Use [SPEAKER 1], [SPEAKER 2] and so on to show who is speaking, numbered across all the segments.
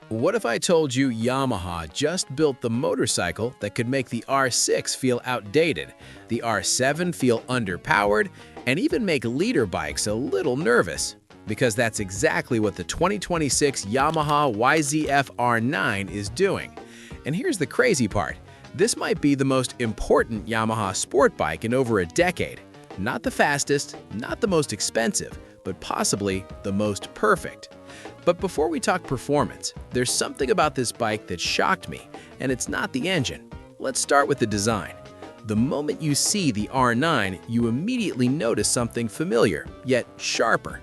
[SPEAKER 1] What if I told you Yamaha just built the motorcycle that could make the R6 feel outdated, the R7 feel underpowered, and even make leader bikes a little nervous? Because that's exactly what the 2026 Yamaha YZF-R9 is doing. And here's the crazy part. This might be the most important Yamaha sport bike in over a decade. Not the fastest, not the most expensive, but possibly the most perfect. But before we talk performance, there's something about this bike that shocked me, and it's not the engine. Let's start with the design. The moment you see the R9, you immediately notice something familiar, yet sharper.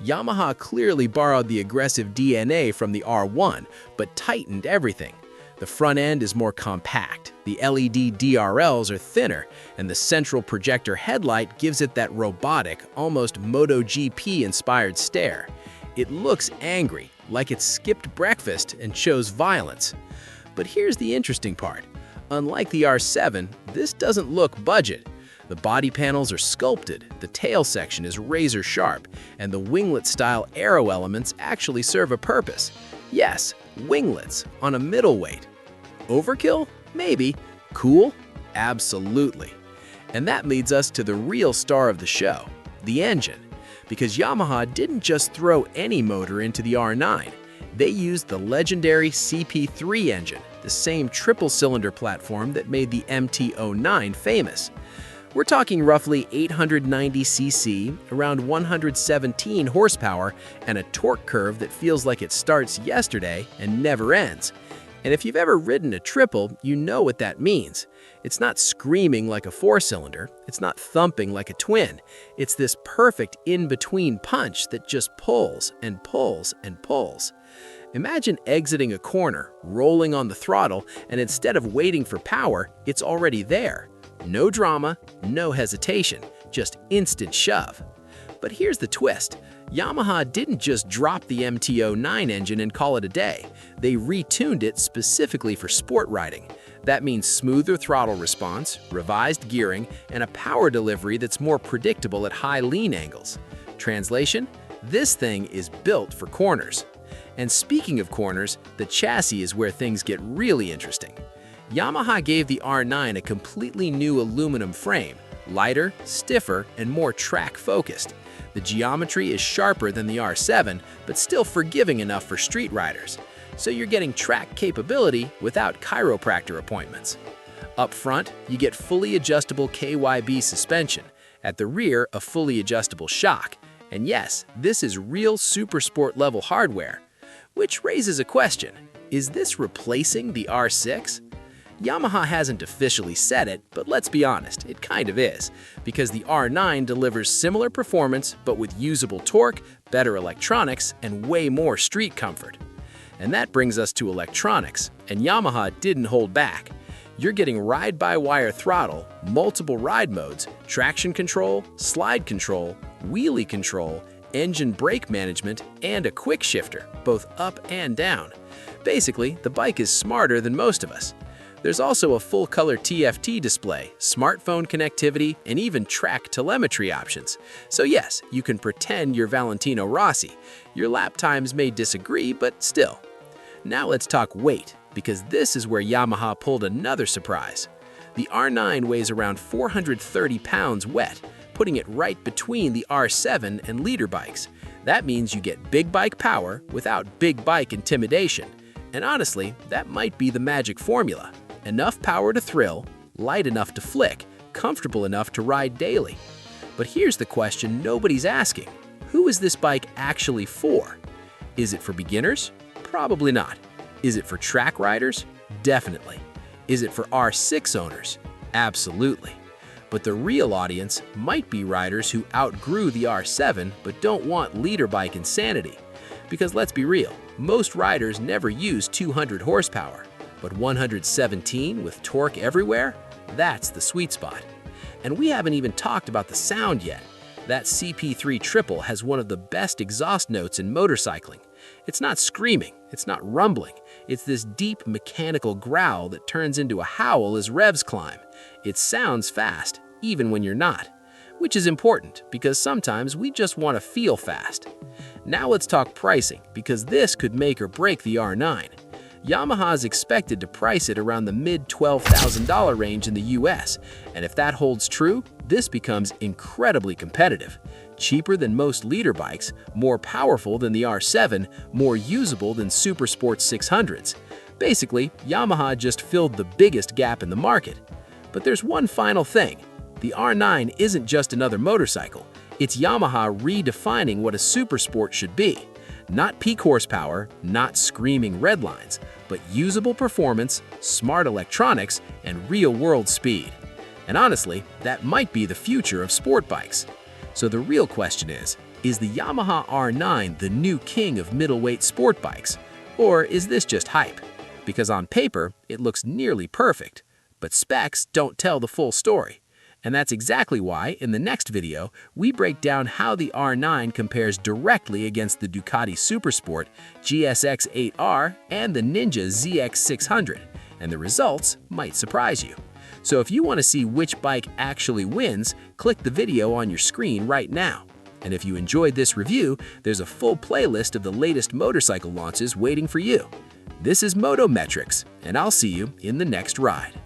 [SPEAKER 1] Yamaha clearly borrowed the aggressive DNA from the R1, but tightened everything. The front end is more compact, the LED DRLs are thinner, and the central projector headlight gives it that robotic, almost MotoGP-inspired stare. It looks angry, like it skipped breakfast and chose violence. But here's the interesting part. Unlike the R7, this doesn't look budget. The body panels are sculpted, the tail section is razor sharp, and the winglet-style aero elements actually serve a purpose. Yes, winglets on a middleweight. Overkill? Maybe. Cool? Absolutely. And that leads us to the real star of the show, the engine. Because Yamaha didn't just throw any motor into the R9. They used the legendary CP3 engine, the same triple-cylinder platform that made the MT-09 famous. We're talking roughly 890cc, around 117 horsepower, and a torque curve that feels like it starts yesterday and never ends. And if you've ever ridden a triple, you know what that means. It's not screaming like a four-cylinder, it's not thumping like a twin. It's this perfect in-between punch that just pulls and pulls and pulls. Imagine exiting a corner, rolling on the throttle, and instead of waiting for power, it's already there. No drama, no hesitation, just instant shove. But here's the twist. Yamaha didn't just drop the MT-09 engine and call it a day. They retuned it specifically for sport riding. That means smoother throttle response, revised gearing, and a power delivery that's more predictable at high lean angles. Translation? This thing is built for corners. And speaking of corners, the chassis is where things get really interesting. Yamaha gave the R9 a completely new aluminum frame, lighter, stiffer, and more track-focused. The geometry is sharper than the R7, but still forgiving enough for street riders. So you're getting track capability without chiropractor appointments. Up front, you get fully adjustable KYB suspension. At the rear, a fully adjustable shock. And yes, this is real super sport level hardware. Which raises a question. Is this replacing the R6? Yamaha hasn't officially said it, but let's be honest, it kind of is, because the R9 delivers similar performance but with usable torque, better electronics, and way more street comfort. And that brings us to electronics, and Yamaha didn't hold back. You're getting ride-by-wire throttle, multiple ride modes, traction control, slide control, wheelie control, engine brake management, and a quick shifter, both up and down. Basically, the bike is smarter than most of us. There's also a full-color TFT display, smartphone connectivity, and even track telemetry options. So yes, you can pretend you're Valentino Rossi. Your lap times may disagree, but still. Now let's talk weight, because this is where Yamaha pulled another surprise. The R9 weighs around 430 pounds wet, putting it right between the R7 and leader bikes. That means you get big bike power without big bike intimidation. And honestly, that might be the magic formula. Enough power to thrill, light enough to flick, comfortable enough to ride daily. But here's the question nobody's asking. Who is this bike actually for? Is it for beginners? Probably not. Is it for track riders? Definitely. Is it for R6 owners? Absolutely. But the real audience might be riders who outgrew the R7 but don't want leader bike insanity. Because let's be real, most riders never use 200 horsepower. But 117 with torque everywhere? That's the sweet spot. And we haven't even talked about the sound yet. That CP3 triple has one of the best exhaust notes in motorcycling. It's not screaming, it's not rumbling. It's this deep mechanical growl that turns into a howl as revs climb. It sounds fast, even when you're not. Which is important because sometimes we just want to feel fast. Now let's talk pricing, because this could make or break the R9. Yamaha is expected to price it around the mid-$12,000 range in the US, and if that holds true, this becomes incredibly competitive. Cheaper than most leader bikes, more powerful than the R7, more usable than Supersport 600s. Basically, Yamaha just filled the biggest gap in the market. But there's one final thing. The R9 isn't just another motorcycle. It's Yamaha redefining what a supersport should be. Not peak horsepower, not screaming red lines, but usable performance, smart electronics, and real-world speed. And honestly, that might be the future of sport bikes. So the real question is the Yamaha R9 the new king of middleweight sport bikes? Or is this just hype? Because on paper, it looks nearly perfect, but specs don't tell the full story. And that's exactly why, in the next video, we break down how the R9 compares directly against the Ducati Supersport GSX-8R and the Ninja ZX-600, and the results might surprise you. So if you want to see which bike actually wins, click the video on your screen right now. And if you enjoyed this review, there's a full playlist of the latest motorcycle launches waiting for you. This is Moto Metrics, and I'll see you in the next ride.